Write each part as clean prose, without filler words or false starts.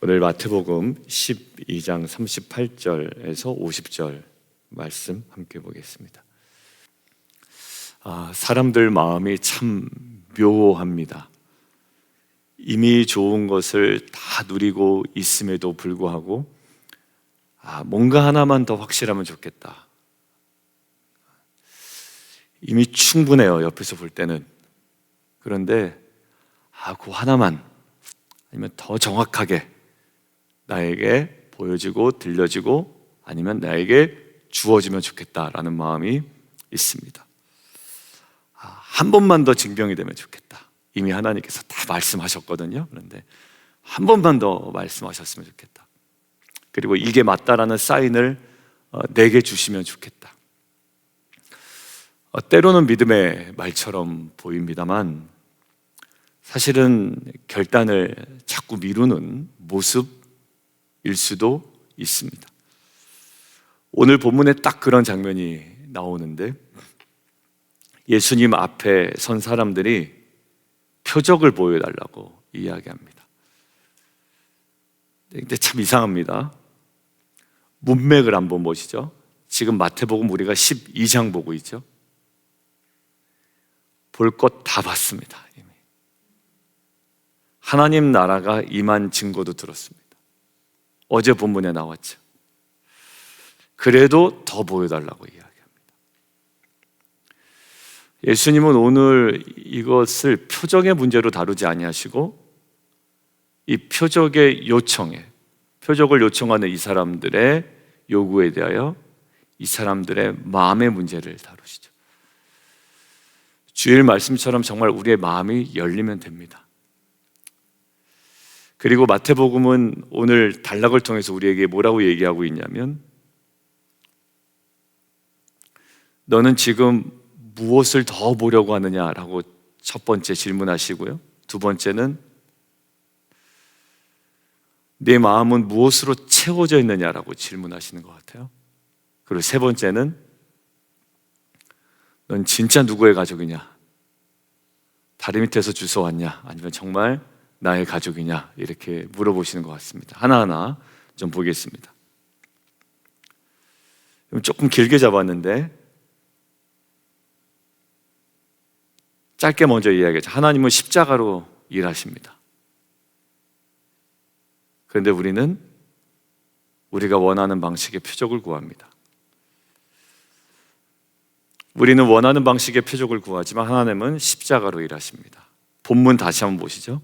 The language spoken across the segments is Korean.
오늘 마태복음 12장 38절에서 50절 말씀 함께 보겠습니다. 사람들 마음이 참 묘합니다. 이미 좋은 것을 다 누리고 있음에도 불구하고 뭔가 하나만 더 확실하면 좋겠다. 이미 충분해요, 옆에서 볼 때는. 그런데 그 하나만, 아니면 더 정확하게 나에게 보여지고 들려지고 아니면 나에게 주어지면 좋겠다라는 마음이 있습니다. 한 번만 더 증명이 되면 좋겠다. 이미 하나님께서 다 말씀하셨거든요. 그런데 한 번만 더 말씀하셨으면 좋겠다. 그리고 이게 맞다라는 사인을 내게 주시면 좋겠다. 때로는 믿음의 말처럼 보입니다만 사실은 결단을 자꾸 미루는 모습일 수도 있습니다. 오늘 본문에 딱 그런 장면이 나오는데 예수님 앞에 선 사람들이 표적을 보여달라고 이야기합니다. 근데 참 이상합니다. 문맥을 한번 보시죠. 지금 마태복음 우리가 12장 보고 있죠. 볼 것 다 봤습니다. 이미. 하나님 나라가 임한 증거도 들었습니다. 어제 본문에 나왔죠. 그래도 더 보여달라고 이야기합니다. 예수님은 오늘 이것을 표적의 문제로 다루지 아니하시고 이 표적의 요청에, 표적을 요청하는 이 사람들의 요구에 대하여 이 사람들의 마음의 문제를 다루시죠. 주일 말씀처럼 정말 우리의 마음이 열리면 됩니다. 그리고 마태복음은 오늘 단락을 통해서 우리에게 뭐라고 얘기하고 있냐면 너는 지금 무엇을 더 보려고 하느냐라고 첫 번째 질문하시고요. 두 번째는 내 마음은 무엇으로 채워져 있느냐라고 질문하시는 것 같아요. 그리고 세 번째는 넌 진짜 누구의 가족이냐? 다리 밑에서 주워왔냐? 아니면 정말 나의 가족이냐? 이렇게 물어보시는 것 같습니다. 하나하나 좀 보겠습니다. 조금 길게 잡았는데 짧게 먼저 이야기하죠. 하나님은 십자가로 일하십니다. 그런데 우리는 우리가 원하는 방식의 표적을 구합니다. 우리는 원하는 방식의 표적을 구하지만 하나님은 십자가로 일하십니다. 본문 다시 한번 보시죠.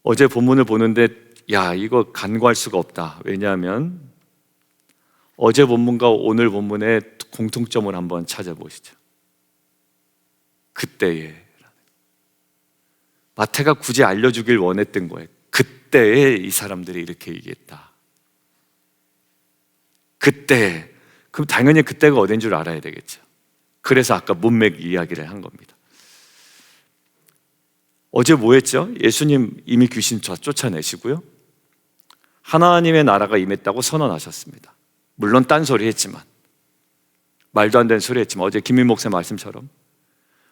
어제 본문을 보는데 이거 간과할 수가 없다. 왜냐하면 어제 본문과 오늘 본문의 공통점을 한번 찾아보시죠. 그때에 마태가 굳이 알려주길 원했던 거예요. 그때에 이 사람들이 이렇게 얘기했다. 그때, 그럼 당연히 그때가 어딘 줄 알아야 되겠죠. 그래서 아까 문맥 이야기를 한 겁니다. 어제 뭐 했죠? 예수님 이미 귀신 쫓아내시고요. 하나님의 나라가 임했다고 선언하셨습니다. 물론 딴소리 했지만, 말도 안 되는 소리 했지만 어제 김민 목사 말씀처럼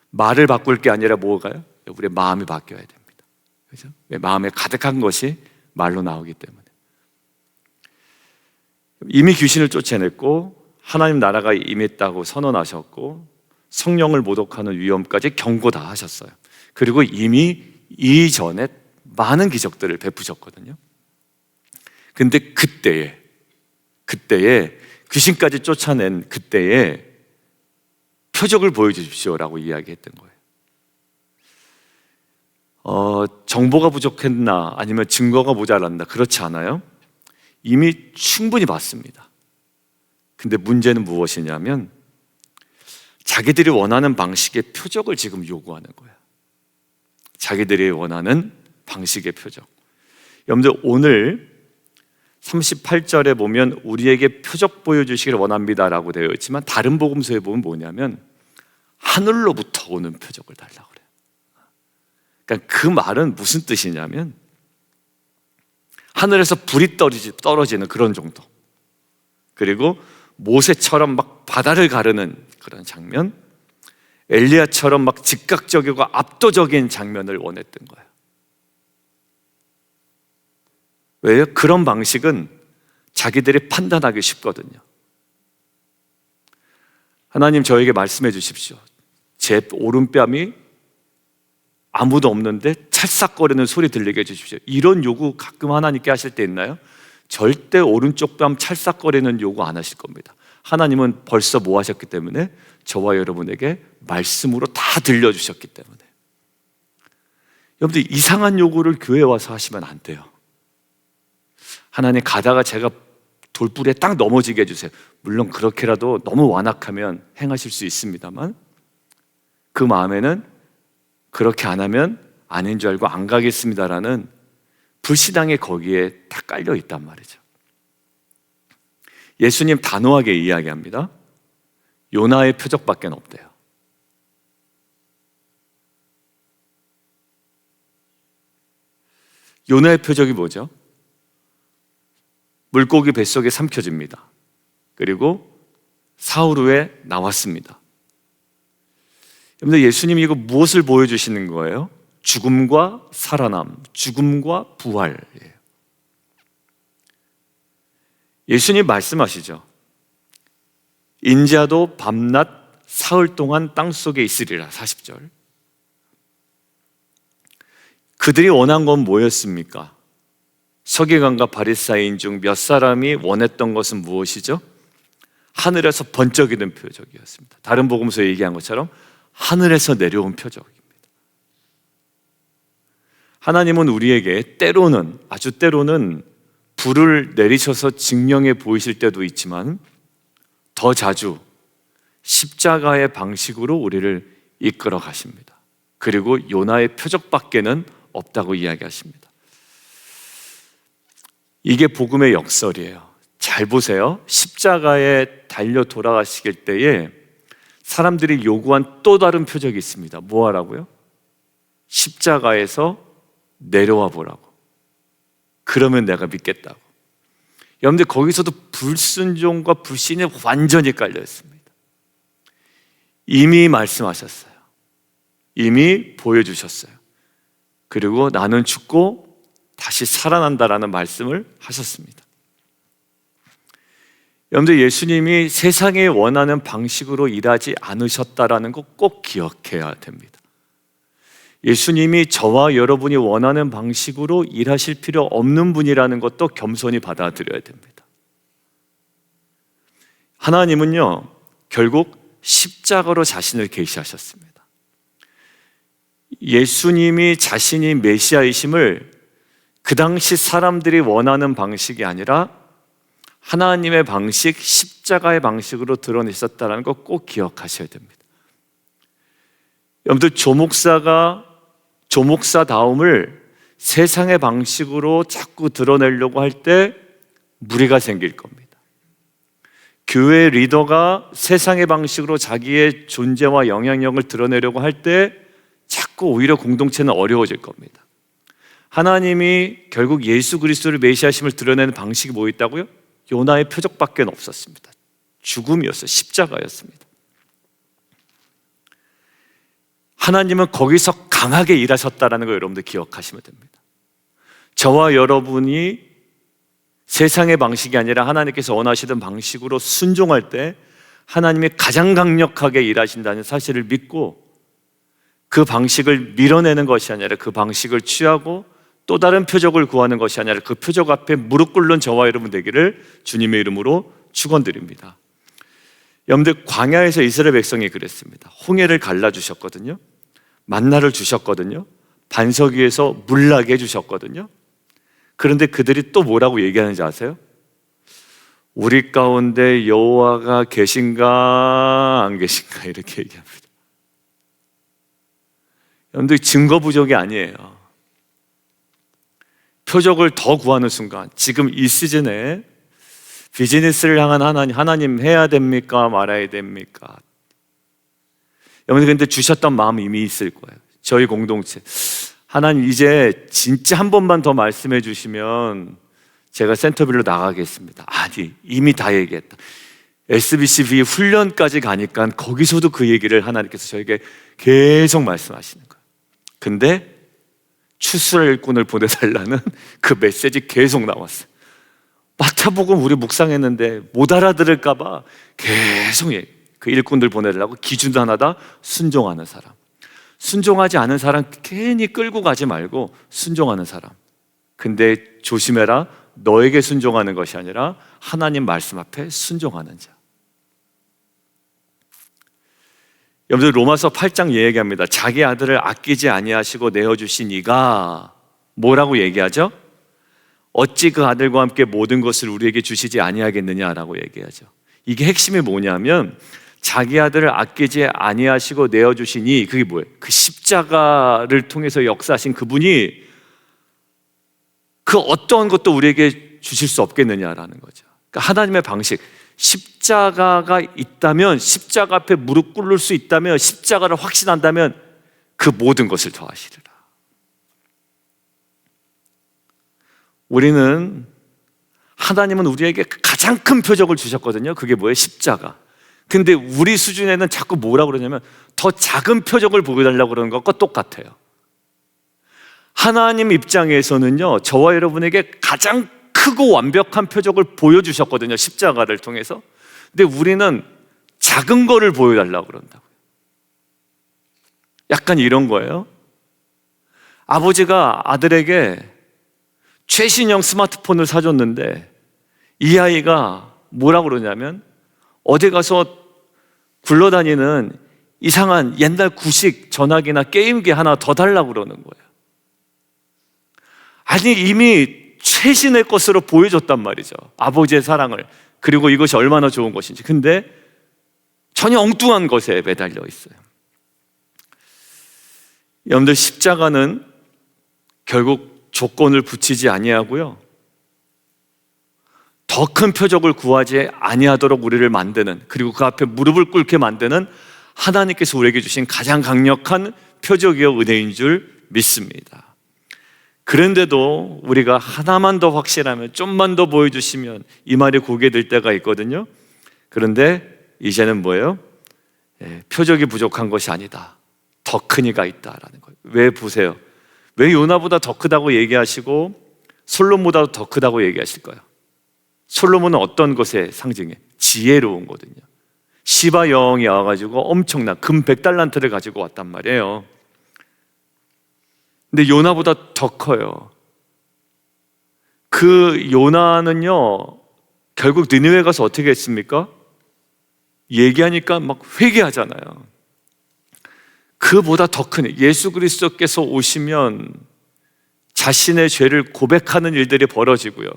말을 바꿀 게 아니라 뭐가요? 우리의 마음이 바뀌어야 됩니다. 그렇죠? 마음에 가득한 것이 말로 나오기 때문에. 이미 귀신을 쫓아냈고 하나님 나라가 임했다고 선언하셨고 성령을 모독하는 위험까지 경고 다 하셨어요. 그리고 이미 이전에 많은 기적들을 베푸셨거든요. 근데 그때에 귀신까지 쫓아낸 그때에 표적을 보여주십시오라고 이야기했던 거예요. 정보가 부족했나 아니면 증거가 모자랐나 그렇지 않아요. 이미 충분히 봤습니다. 근데 문제는 무엇이냐면 자기들이 원하는 방식의 표적을 지금 요구하는 거예요. 자기들이 원하는 방식의 표적. 여러분들 오늘 38절에 보면 우리에게 표적 보여주시기를 원합니다라고 되어 있지만 다른 복음서에 보면 뭐냐면 하늘로부터 오는 표적을 달라고 그래요. 그러니까 그 말은 무슨 뜻이냐면 하늘에서 불이 떨어지는 그런 정도. 그리고 모세처럼 막 바다를 가르는 그런 장면, 엘리야처럼 막 즉각적이고 압도적인 장면을 원했던 거예요. 왜요? 그런 방식은 자기들이 판단하기 쉽거든요. 하나님 저에게 말씀해 주십시오. 제 오른뺨이 아무도 없는데 찰싹거리는 소리 들리게 해주십시오. 이런 요구 가끔 하나님께 하실 때 있나요? 절대 오른쪽 뺨 찰싹거리는 요구 안 하실 겁니다. 하나님은 벌써 뭐 하셨기 때문에? 저와 여러분에게 말씀으로 다 들려주셨기 때문에. 여러분들 이상한 요구를 교회에 와서 하시면 안 돼요. 하나님 가다가 제가 돌부리에 딱 넘어지게 해주세요. 물론 그렇게라도 너무 완악하면 행하실 수 있습니다만 그 마음에는 그렇게 안 하면 아닌 줄 알고 안 가겠습니다라는 불신앙이 거기에 다 깔려 있단 말이죠. 예수님 단호하게 이야기합니다. 요나의 표적밖에 없대요. 요나의 표적이 뭐죠? 물고기 뱃속에 삼켜집니다. 그리고 사흘 후에 나왔습니다. 여러분들 예수님이 이거 무엇을 보여주시는 거예요? 죽음과 살아남, 죽음과 부활이에요. 예수님 말씀하시죠. 인자도 밤낮 사흘 동안 땅속에 있으리라. 40절. 그들이 원한 건 뭐였습니까? 서기관과 바리사이인 중 몇 사람이 원했던 것은 무엇이죠? 하늘에서 번쩍이는 표적이었습니다. 다른 복음서에 얘기한 것처럼 하늘에서 내려온 표적입니다. 하나님은 우리에게 때로는, 아주 때로는 불을 내리셔서 증명해 보이실 때도 있지만 더 자주 십자가의 방식으로 우리를 이끌어 가십니다. 그리고 요나의 표적밖에는 없다고 이야기하십니다. 이게 복음의 역설이에요. 잘 보세요. 십자가에 달려 돌아가시길 때에 사람들이 요구한 또 다른 표적이 있습니다. 뭐 하라고요? 십자가에서 내려와 보라고. 그러면 내가 믿겠다고. 여러분들 거기서도 불순종과 불신이 완전히 깔려 있습니다. 이미 말씀하셨어요. 이미 보여주셨어요. 그리고 나는 죽고 다시 살아난다라는 말씀을 하셨습니다. 여러분들 예수님이 세상에 원하는 방식으로 일하지 않으셨다라는 거 꼭 기억해야 됩니다. 예수님이 저와 여러분이 원하는 방식으로 일하실 필요 없는 분이라는 것도 겸손히 받아들여야 됩니다. 하나님은요, 결국 십자가로 자신을 계시하셨습니다. 예수님이 자신이 메시아이심을 그 당시 사람들이 원하는 방식이 아니라 하나님의 방식, 십자가의 방식으로 드러내셨다는 거 꼭 기억하셔야 됩니다. 여러분들 조목사다움을 세상의 방식으로 자꾸 드러내려고 할 때 무리가 생길 겁니다. 교회 리더가 세상의 방식으로 자기의 존재와 영향력을 드러내려고 할 때 자꾸 오히려 공동체는 어려워질 겁니다. 하나님이 결국 예수 그리스도를 메시아심을 드러내는 방식이 뭐 있다고요? 요나의 표적밖에 없었습니다. 죽음이었어요. 십자가였습니다. 하나님은 거기서 강하게 일하셨다는 걸 여러분들 기억하시면 됩니다. 저와 여러분이 세상의 방식이 아니라 하나님께서 원하시던 방식으로 순종할 때 하나님이 가장 강력하게 일하신다는 사실을 믿고 그 방식을 밀어내는 것이 아니라 그 방식을 취하고 또 다른 표적을 구하는 것이 아니라 그 표적 앞에 무릎 꿇는 저와 여러분 되기를 주님의 이름으로 축원드립니다. 여러분들 광야에서 이스라엘 백성이 그랬습니다. 홍해를 갈라주셨거든요. 만나를 주셨거든요. 반석 위에서 물나게 해주셨거든요. 그런데 그들이 또 뭐라고 얘기하는지 아세요? 우리 가운데 여호와가 계신가 안 계신가 이렇게 얘기합니다. 여러분들 증거 부족이 아니에요. 표적을 더 구하는 순간, 지금 이 시즌에 비즈니스를 향한 하나님 해야 됩니까? 말아야 됩니까? 여러분들 근데 주셨던 마음 이미 있을 거예요. 저희 공동체 하나님 이제 진짜 한 번만 더 말씀해 주시면 제가 센터빌로 나가겠습니다. 아니 이미 다 얘기했다. SBCB 훈련까지 가니까 거기서도 그 얘기를 하나님께서 저에게 계속 말씀하시는 거예요. 근데 추수할 일꾼을 보내달라는 그 메시지 계속 나왔어요. 마태복음 우리 묵상했는데 못 알아들을까 봐 계속 그 일꾼들 보내달라고. 기준 하나다. 순종하는 사람. 순종하지 않은 사람 괜히 끌고 가지 말고 순종하는 사람. 근데 조심해라. 너에게 순종하는 것이 아니라 하나님 말씀 앞에 순종하는 자. 여러분들 로마서 8장 얘기합니다. 자기 아들을 아끼지 아니하시고 내어주신 이가 뭐라고 얘기하죠? 어찌 그 아들과 함께 모든 것을 우리에게 주시지 아니하겠느냐라고 얘기하죠. 이게 핵심이 뭐냐면 자기 아들을 아끼지 아니하시고 내어주시니, 그게 뭐예요? 그 십자가를 통해서 역사하신 그분이 그 어떠한 것도 우리에게 주실 수 없겠느냐라는 거죠. 그러니까 하나님의 방식, 십자가가 있다면, 십자가 앞에 무릎 꿇을 수 있다면, 십자가를 확신한다면 그 모든 것을 더하시리라. 우리는, 하나님은 우리에게 가장 큰 표적을 주셨거든요. 그게 뭐예요? 십자가. 근데 우리 수준에는 자꾸 뭐라고 그러냐면 더 작은 표적을 보여달라고 그러는 것과 똑같아요. 하나님 입장에서는요, 저와 여러분에게 가장 크고 완벽한 표적을 보여주셨거든요, 십자가를 통해서. 근데 우리는 작은 거를 보여달라고 그런다고요. 약간 이런 거예요. 아버지가 아들에게 최신형 스마트폰을 사줬는데 이 아이가 뭐라고 그러냐면 어디 가서 굴러다니는 이상한 옛날 구식 전화기나 게임기 하나 더 달라고 그러는 거예요. 아니, 이미 최신의 것으로 보여줬단 말이죠, 아버지의 사랑을. 그리고 이것이 얼마나 좋은 것인지. 근데 전혀 엉뚱한 것에 매달려 있어요. 여러분들, 십자가는 결국 조건을 붙이지 아니하고요, 더 큰 표적을 구하지 아니하도록 우리를 만드는, 그리고 그 앞에 무릎을 꿇게 만드는 하나님께서 우리에게 주신 가장 강력한 표적이요 은혜인 줄 믿습니다. 그런데도 우리가 하나만 더 확실하면, 좀만 더 보여주시면 이 말이 고개 들 때가 있거든요. 그런데 이제는 뭐예요? 표적이 부족한 것이 아니다, 더 큰 이가 있다라는 거예요. 왜 보세요? 왜 요나보다 더 크다고 얘기하시고 솔로몬보다 더 크다고 얘기하실까요? 솔로몬은 어떤 것의 상징이에요? 지혜로운 거거든요. 시바 여왕이 와가지고 엄청난 금 100달란트를 가지고 왔단 말이에요. 근데 요나보다 더 커요. 그 요나는요, 결국 니느웨 가서 어떻게 했습니까? 얘기하니까 막 회개하잖아요. 그보다 더 큰, 예수 그리스도께서 오시면 자신의 죄를 고백하는 일들이 벌어지고요,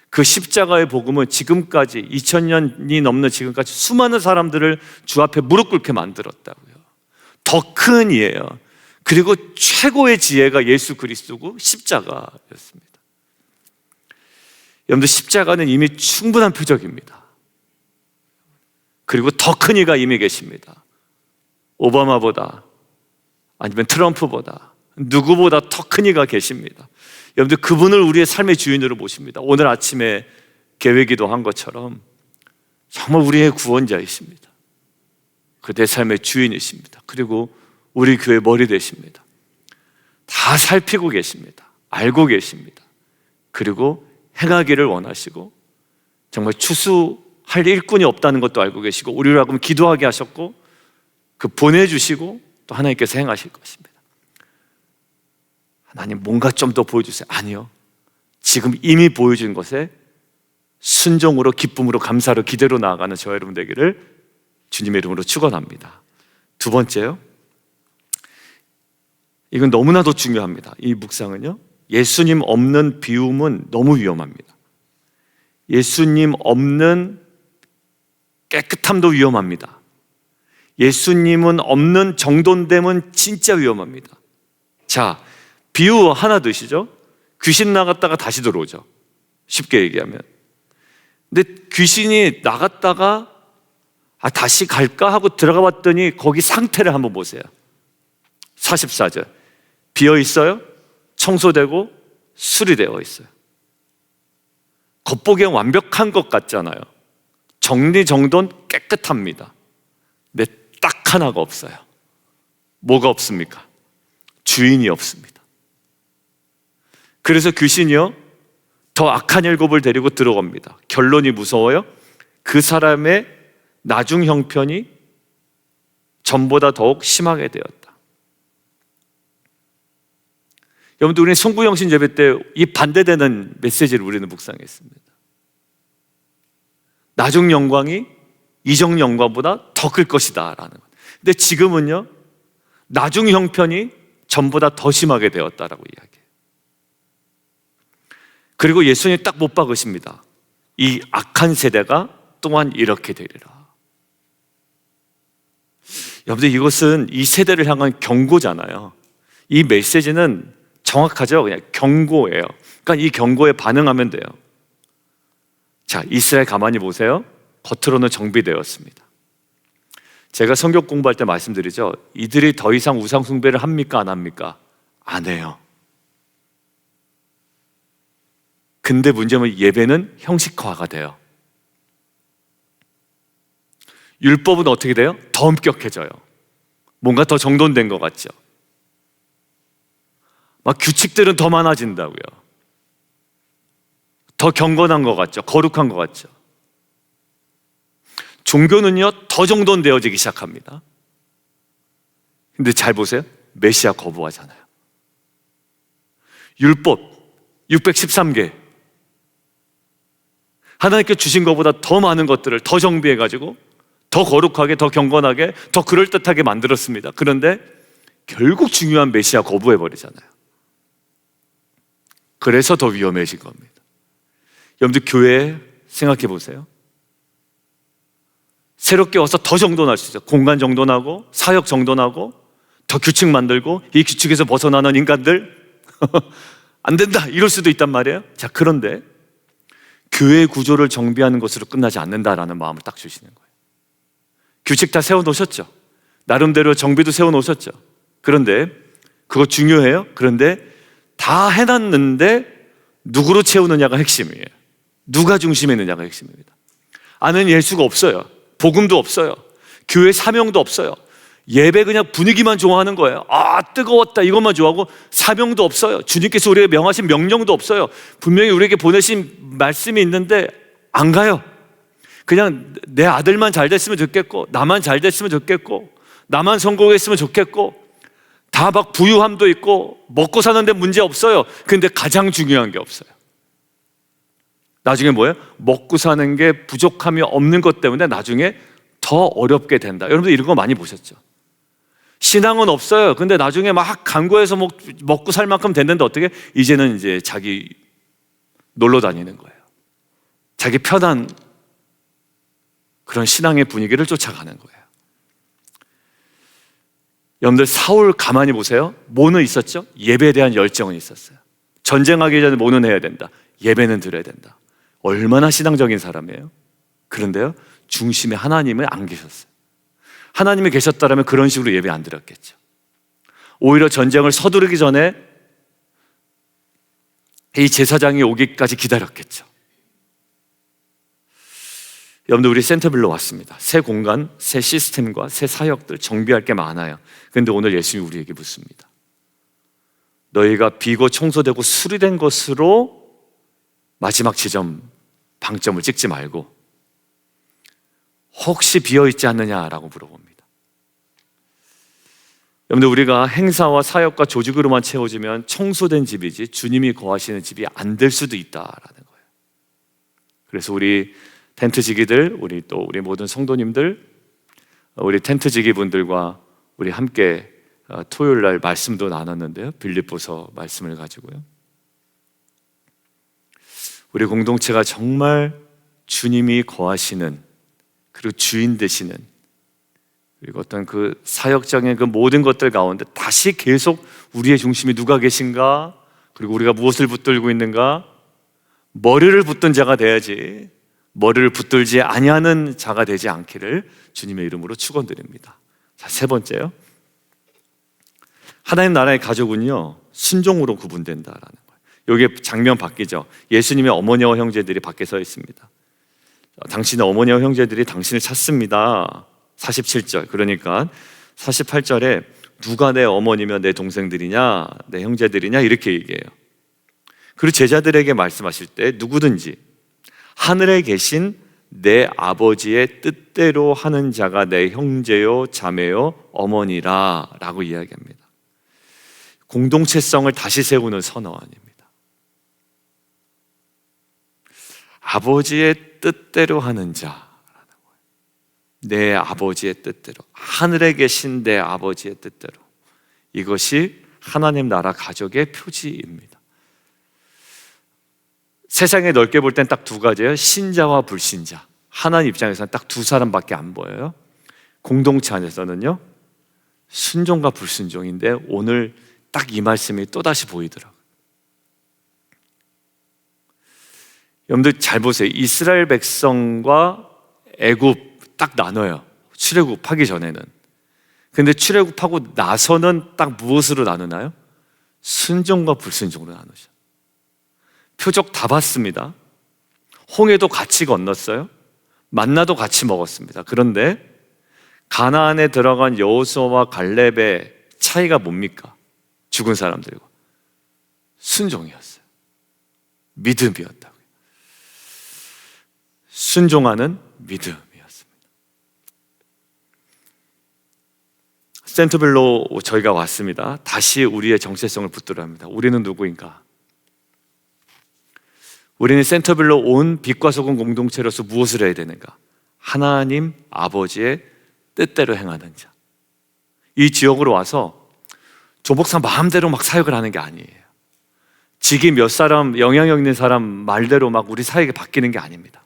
그 십자가의 복음은 지금까지 2000년이 넘는 지금까지 수많은 사람들을 주 앞에 무릎 꿇게 만들었다고요. 더 큰 이예요. 그리고 최고의 지혜가 예수 그리스도고 십자가였습니다. 여러분들, 십자가는 이미 충분한 표적입니다. 그리고 더 큰 이가 이미 계십니다. 오바마보다, 아니면 트럼프보다, 누구보다 더 큰 이가 계십니다. 여러분들, 그분을 우리의 삶의 주인으로 모십니다. 오늘 아침에 계획기도 한 것처럼 정말 우리의 구원자이십니다. 그 내 삶의 주인이십니다. 그리고 우리 교회 머리 되십니다. 다 살피고 계십니다. 알고 계십니다. 그리고 행하기를 원하시고, 정말 추수할 일꾼이 없다는 것도 알고 계시고, 우리를 하고 기도하게 하셨고, 그 보내주시고 또 하나님께서 행하실 것입니다. 하나님, 뭔가 좀 더 보여주세요. 아니요, 지금 이미 보여준 것에 순종으로, 기쁨으로, 감사로, 기대로 나아가는 저와 여러분 되기를 주님의 이름으로 축원합니다. 두 번째요, 이건 너무나도 중요합니다. 이 묵상은요, 예수님 없는 비움은 너무 위험합니다. 예수님 없는 깨끗함도 위험합니다. 예수님은 없는 정돈됨은 진짜 위험합니다. 자, 비유 하나 드시죠. 귀신 나갔다가 다시 들어오죠, 쉽게 얘기하면. 근데 귀신이 나갔다가 다시 갈까 하고 들어가 봤더니 거기 상태를 한번 보세요. 44절, 비어 있어요, 청소되고 수리되어 있어요. 겉보기엔 완벽한 것 같잖아요. 정리정돈 깨끗합니다. 근데 딱 하나가 없어요. 뭐가 없습니까? 주인이 없습니다. 그래서 귀신이요 더 악한 7을 데리고 들어갑니다. 결론이 무서워요. 그 사람의 나중 형편이 전보다 더욱 심하게 되었다. 여러분들, 우리는 송구영신 예배 때 이 반대되는 메시지를 우리는 묵상했습니다. 나중 영광이 이전 영광보다 더 클 것이다 라는 것. 근데 지금은요 나중 형편이 전보다 더 심하게 되었다라고 이야기해요. 그리고 예수님이 딱 못 박으십니다. 이 악한 세대가 또한 이렇게 되리라. 여러분들, 이것은 이 세대를 향한 경고잖아요. 이 메시지는 정확하죠. 그냥 경고예요. 그러니까 이 경고에 반응하면 돼요. 자, 이스라엘 가만히 보세요. 겉으로는 정비되었습니다. 제가 성경 공부할 때 말씀드리죠. 이들이 더 이상 우상 숭배를 합니까 안 합니까? 안 해요. 근데 문제는 예배는 형식화가 돼요. 율법은 어떻게 돼요? 더 엄격해져요. 뭔가 더 정돈된 것 같죠. 막 규칙들은 더 많아진다고요. 더 경건한 것 같죠. 거룩한 것 같죠. 종교는요 더 정돈되어지기 시작합니다. 근데 잘 보세요. 메시아 거부하잖아요. 율법 613개, 하나님께 주신 것보다 더 많은 것들을 더 정비해가지고 더 거룩하게, 더 경건하게, 더 그럴듯하게 만들었습니다. 그런데 결국 중요한 메시아 거부해버리잖아요. 그래서 더 위험해진 겁니다. 여러분들, 교회 생각해 보세요. 새롭게 와서 더 정돈할 수 있어요. 공간 정돈하고 사역 정돈하고 더 규칙 만들고 이 규칙에서 벗어나는 인간들 안 된다 이럴 수도 있단 말이에요. 자, 그런데 교회 구조를 정비하는 것으로 끝나지 않는다라는 마음을 딱 주시는 거예요. 규칙 다 세워놓으셨죠. 나름대로 정비도 세워놓으셨죠. 그런데 그거 중요해요. 그런데 다 해놨는데 누구로 채우느냐가 핵심이에요. 누가 중심에 있느냐가 핵심입니다. 아는 예수가 없어요. 복음도 없어요. 교회 사명도 없어요. 예배 그냥 분위기만 좋아하는 거예요. 아, 뜨거웠다 이것만 좋아하고 사명도 없어요. 주님께서 우리에게 명하신 명령도 없어요. 분명히 우리에게 보내신 말씀이 있는데 안 가요. 그냥 내 아들만 잘 됐으면 좋겠고, 나만 잘 됐으면 좋겠고, 나만 성공했으면 좋겠고, 다 막 부유함도 있고 먹고 사는데 문제 없어요. 근데 가장 중요한 게 없어요. 나중에 뭐예요? 먹고 사는 게 부족함이 없는 것 때문에 나중에 더 어렵게 된다. 여러분들 이런 거 많이 보셨죠? 신앙은 없어요. 근데 나중에 막 간구해서 먹고 살 만큼 됐는데 어떻게? 이제는 이제 자기 놀러 다니는 거예요. 자기 편한 그런 신앙의 분위기를 쫓아가는 거예요. 여러분들, 사울 가만히 보세요. 뭐는 있었죠? 예배에 대한 열정은 있었어요. 전쟁하기 전에 뭐는 해야 된다? 예배는 드려야 된다. 얼마나 신앙적인 사람이에요. 그런데요, 중심에 하나님은 안 계셨어요. 하나님이 계셨다면 그런 식으로 예배 안 드렸겠죠. 오히려 전쟁을 서두르기 전에 이 제사장이 오기까지 기다렸겠죠. 여러분들, 우리 센터빌로 왔습니다. 새 공간, 새 시스템과 새 사역들 정비할 게 많아요. 그런데 오늘 예수님이 우리에게 묻습니다. 너희가 비고 청소되고 수리된 것으로 마지막 지점, 방점을 찍지 말고 혹시 비어있지 않느냐라고 물어봅니다. 여러분들, 우리가 행사와 사역과 조직으로만 채워지면 청소된 집이지 주님이 거하시는 집이 안 될 수도 있다라는 거예요. 그래서 우리 텐트지기들, 우리 모든 성도님들, 우리 텐트지기 분들과 우리 함께 토요일 날 말씀도 나눴는데요. 빌립보서 말씀을 가지고요. 우리 공동체가 정말 주님이 거하시는, 그리고 주인 되시는, 그리고 어떤 그 사역장의 그 모든 것들 가운데 다시 계속 우리의 중심이 누가 계신가, 그리고 우리가 무엇을 붙들고 있는가, 머리를 붙든 자가 돼야지 머리를 붙들지 아니하는 자가 되지 않기를 주님의 이름으로 축원드립니다. 자, 세 번째요. 하나님 나라의 가족은요, 순종으로 구분된다라는 거예요. 여기 장면 바뀌죠. 예수님의 어머니와 형제들이 밖에 서 있습니다. 당신의 어머니와 형제들이 당신을 찾습니다. 47절. 그러니까 48절에 누가 내 어머니며 내 동생들이냐, 내 형제들이냐 이렇게 얘기해요. 그리고 제자들에게 말씀하실 때 누구든지 하늘에 계신 내 아버지의 뜻대로 하는 자가 내 형제요 자매요 어머니라 라고 이야기합니다. 공동체성을 다시 세우는 선언입니다. 아버지의 뜻대로 하는 자라는 거예요. 내 아버지의 뜻대로, 하늘에 계신 내 아버지의 뜻대로. 이것이 하나님 나라 가족의 표지입니다. 세상에 넓게 볼 땐 딱 두 가지예요. 신자와 불신자. 하나님 입장에서는 딱 두 사람밖에 안 보여요. 공동체 안에서는요, 순종과 불순종인데 오늘 딱 이 말씀이 또다시 보이더라고요. 여러분들 잘 보세요. 이스라엘 백성과 애굽 딱 나눠요. 출애굽하기 전에는. 근데 출애굽하고 나서는 딱 무엇으로 나누나요? 순종과 불순종으로 나누죠. 표적 다 봤습니다. 홍해도 같이 건넜어요. 만나도 같이 먹었습니다. 그런데 가나안에 들어간 여호수아와 갈렙의 차이가 뭡니까? 죽은 사람들과 순종이었어요. 믿음이었다고요. 순종하는 믿음이었습니다. 센터빌로 저희가 왔습니다. 다시 우리의 정체성을 붙들어야 합니다. 우리는 누구인가? 우리는 센터빌로 온 빛과 소금 공동체로서 무엇을 해야 되는가? 하나님 아버지의 뜻대로 행하는 자. 이 지역으로 와서 조목사 마음대로 막 사역을 하는 게 아니에요. 직위 몇 사람, 영향력 있는 사람 말대로 막 우리 사역이 바뀌는 게 아닙니다.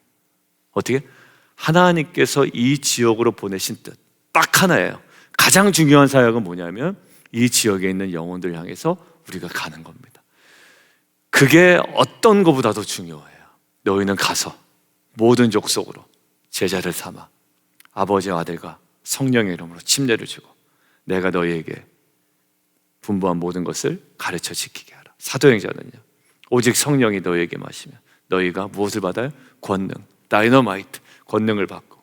어떻게? 하나님께서 이 지역으로 보내신 뜻 딱 하나예요. 가장 중요한 사역은 뭐냐면 이 지역에 있는 영혼들 향해서 우리가 가는 겁니다. 그게 어떤 것보다도 중요해요. 너희는 가서 모든 족속으로 제자를 삼아 아버지와 아들과 성령의 이름으로 침례를 주고 내가 너희에게 분부한 모든 것을 가르쳐 지키게 하라. 사도행전은요, 오직 성령이 너희에게 마시면 너희가 무엇을 받아요? 권능, 다이너마이트, 권능을 받고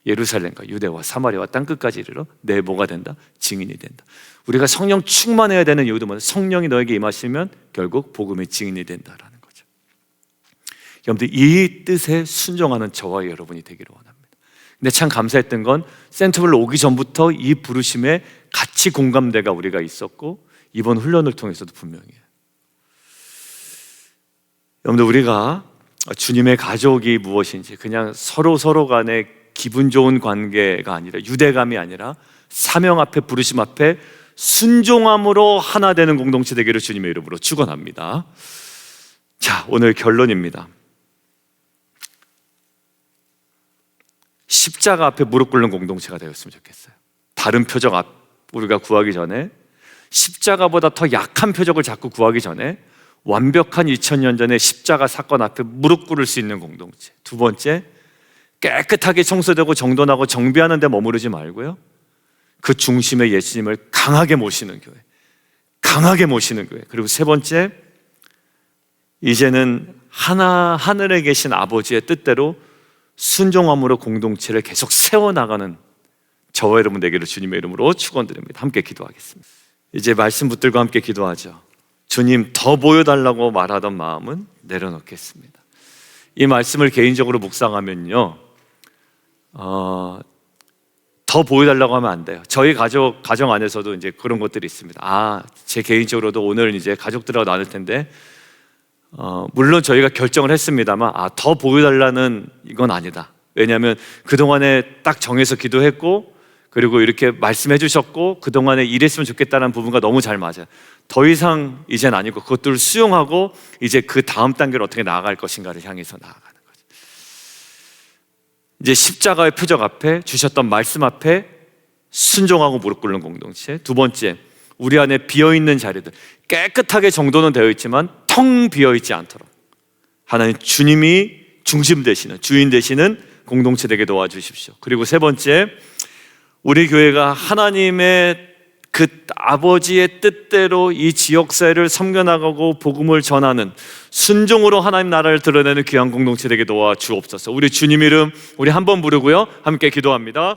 예루살렘과 유대와 사마리아와 땅끝까지 이르러 내 뭐가 된다? 증인이 된다. 우리가 성령 충만해야 되는 이유도 뭐냐? 성령이 너에게 임하시면 결국 복음의 증인이 된다라는 거죠. 여러분들 이 뜻에 순종하는 저와 여러분이 되기를 원합니다. 근데 참 감사했던 건 센터빌로 오기 전부터 이 부르심에 같이 공감대가 우리가 있었고 이번 훈련을 통해서도 분명해요. 여러분들 우리가 주님의 가족이 무엇인지 그냥 서로 간에 기분 좋은 관계가 아니라 유대감이 아니라 사명 앞에 부르심 앞에 순종함으로 하나 되는 공동체 되기를 주님의 이름으로 축원합니다. 자, 오늘 결론입니다. 십자가 앞에 무릎 꿇는 공동체가 되었으면 좋겠어요. 다른 표적 앞 우리가 구하기 전에 십자가보다 더 약한 표적을 자꾸 구하기 전에 완벽한 2000년 전에 십자가 사건 앞에 무릎 꿇을 수 있는 공동체. 두 번째, 깨끗하게 청소되고 정돈하고 정비하는 데 머무르지 말고요, 그 중심에 예수님을 강하게 모시는 교회, 강하게 모시는 교회. 그리고 세 번째, 이제는 하늘에 계신 아버지의 뜻대로 순종함으로 공동체를 계속 세워나가는 저와 여러분 되기를 주님의 이름으로 축원드립니다. 함께 기도하겠습니다. 이제 말씀 붙들고 함께 기도하죠. 주님, 더 보여달라고 말하던 마음은 내려놓겠습니다. 이 말씀을 개인적으로 묵상하면요, 더 보여달라고 하면 안 돼요. 저희 가정 안에서도 이제 그런 것들이 있습니다. 제 개인적으로도 오늘 이제 가족들하고 나눌 텐데, 물론 저희가 결정을 했습니다만, 더 보여달라는 이건 아니다. 왜냐하면 그동안에 딱 정해서 기도했고, 그리고 이렇게 말씀해 주셨고, 그동안에 이랬으면 좋겠다는 부분과 너무 잘 맞아요. 더 이상 이젠 아니고 그것들을 수용하고 이제 그 다음 단계를 어떻게 나아갈 것인가를 향해서 나아가는 거죠. 이제 십자가의 표적 앞에 주셨던 말씀 앞에 순종하고 무릎 꿇는 공동체. 두 번째, 우리 안에 비어있는 자리들, 깨끗하게 정돈은 되어 있지만 텅 비어있지 않도록 하나님 주님이 중심 되시는, 주인 되시는 공동체 되게 도와주십시오. 그리고 세 번째, 우리 교회가 하나님의 그 아버지의 뜻대로 이 지역사회를 섬겨나가고 복음을 전하는 순종으로 하나님 나라를 드러내는 귀한 공동체 되게 도와주옵소서. 우리 주님 이름 우리 한번 부르고요, 함께 기도합니다.